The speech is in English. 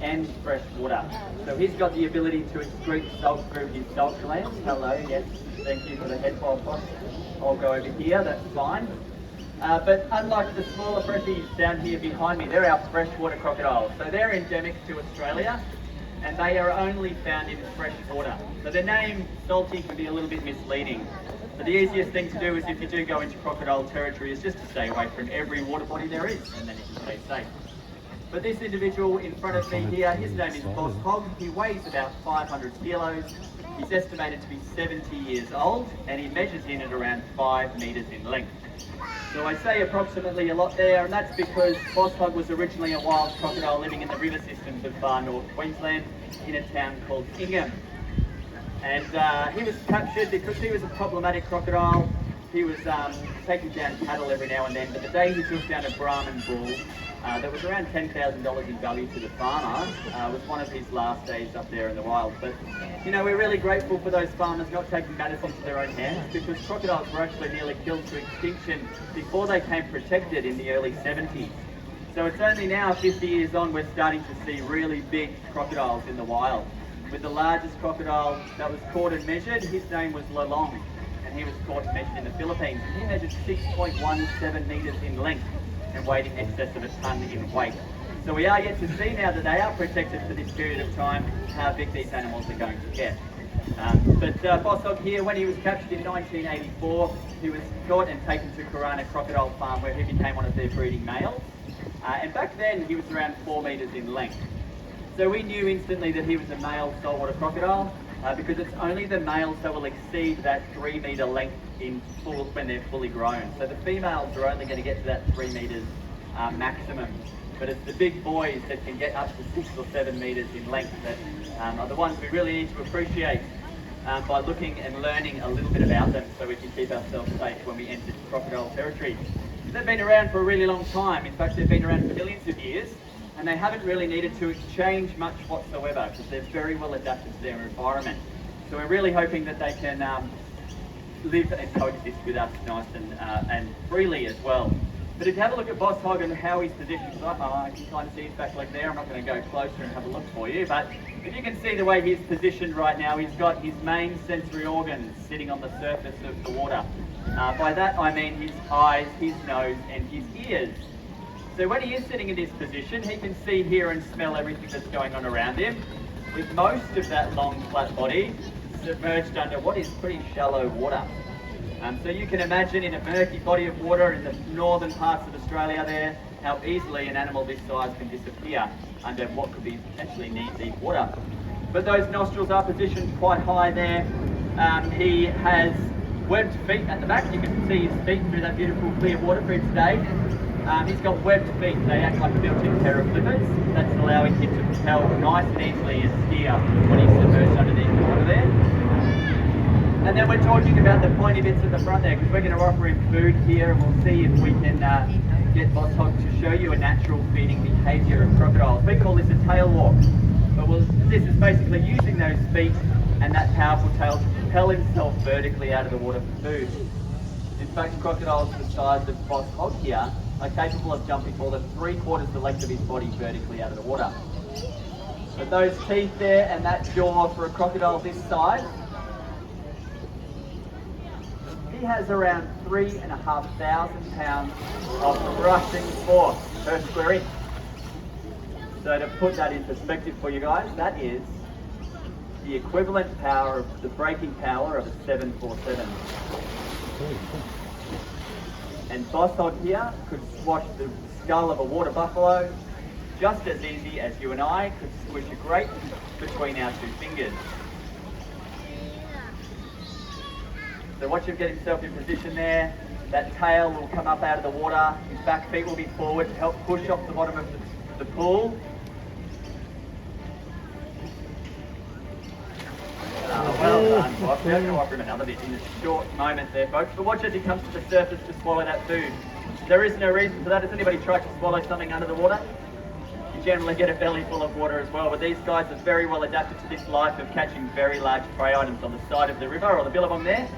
and fresh water. So he's got the ability to excrete salt through his salt glands. Hello, yes, thank you for the head bob. I'll go over here, that's fine. But unlike the smaller freshies down here behind me, they're our freshwater crocodiles. So they're endemic to Australia, and they are only found in fresh water. So their name, salty, can be a little bit misleading. But the easiest thing to do is, if you do go into crocodile territory, is just to stay away from every water body there is, and then you can stay safe. But this individual in front of me here, his name is Boss Hog. He weighs about 500 kilos. He's estimated to be 70 years old, and he measures in at around 5 metres in length. So I say approximately a lot there, and that's because Boss Hog was originally a wild crocodile living in the river systems of far north Queensland in a town called Ingham. And he was captured because he was a problematic crocodile. He was taking down cattle every now and then, but the day he took down a Brahman bull that was around $10,000 in value to the farmer was one of his last days up there in the wild. But you know, we're really grateful for those farmers not taking matters into their own hands, because crocodiles were actually nearly killed to extinction before they came protected in the early 70s. So it's only now, 50 years on, we're starting to see really big crocodiles in the wild. With the largest crocodile that was caught and measured, his name was Lolong, and he was caught and measured in the Philippines. And he measured 6.17 metres in length and weighed in excess of a tonne in weight. So we are yet to see, now that they are protected for this period of time, how big these animals are going to get. But Boss Hog here, when he was captured in 1984, he was caught and taken to Corona Crocodile Farm, where he became one of their breeding males. And back then he was around 4 metres in length. So we knew instantly that he was a male saltwater crocodile, because it's only the males that will exceed that 3 metre length in full when they're fully grown. So the females are only going to get to that 3 metres maximum. But it's the big boys that can get up to 6 or 7 metres in length that are the ones we really need to appreciate by looking and learning a little bit about them, so we can keep ourselves safe when we enter crocodile territory. They've been around for a really long time. In fact, they've been around for millions of years, and they haven't really needed to change much whatsoever, because they're very well adapted to their environment. So we're really hoping that they can live and coexist with us nice and freely as well. But if you have a look at Boss Hog and how he's positioned, because I can kind of see his back leg there, I'm not going to go closer and have a look for you, but if you can see the way he's positioned right now, he's got his main sensory organs sitting on the surface of the water. By that I mean his eyes, his nose and his ears. So when he is sitting in this position, he can see, hear and smell everything that's going on around him, with most of that long flat body submerged under what is pretty shallow water. So you can imagine, in a murky body of water in the northern parts of Australia there, how easily an animal this size can disappear under what could be potentially knee-deep water. But those nostrils are positioned quite high there. He has webbed feet at the back. You can see his feet through that beautiful clear water for him today. He's got webbed feet. They act like a built-in pair of flippers. That's allowing him to propel nice and easily and steer when he's submerged underneath the water there. And then we're talking about the pointy bits at the front there, because we're going to offer him food here, and we'll see if we can get Boss Hog to show you a natural feeding behaviour of crocodiles. We call this a tail walk, but this is basically using those feet and that powerful tail to propel himself vertically out of the water for food. In fact, crocodiles the size of Boss Hog here are capable of jumping more than 3/4 the length of his body vertically out of the water. But those teeth there and that jaw for a crocodile this size, he has around 3,500 pounds of crushing force per square inch. So to put that in perspective for you guys, that is the equivalent power of the braking power of a 747. And Boss Hog here could squash the skull of a water buffalo just as easy as you and I could squish a grape between our 2 fingers. So watch him get himself in position there. That tail will come up out of the water. His back feet will be forward to help push off the bottom of the pool. Well done, Boss. We're going to offer him another bit in a short moment there, folks. But watch as he comes to the surface to swallow that food. There is no reason for that. Has anybody tried to swallow something under the water? You generally get a belly full of water as well, but these guys are very well adapted to this life of catching very large prey items on the side of the river or the billabong there.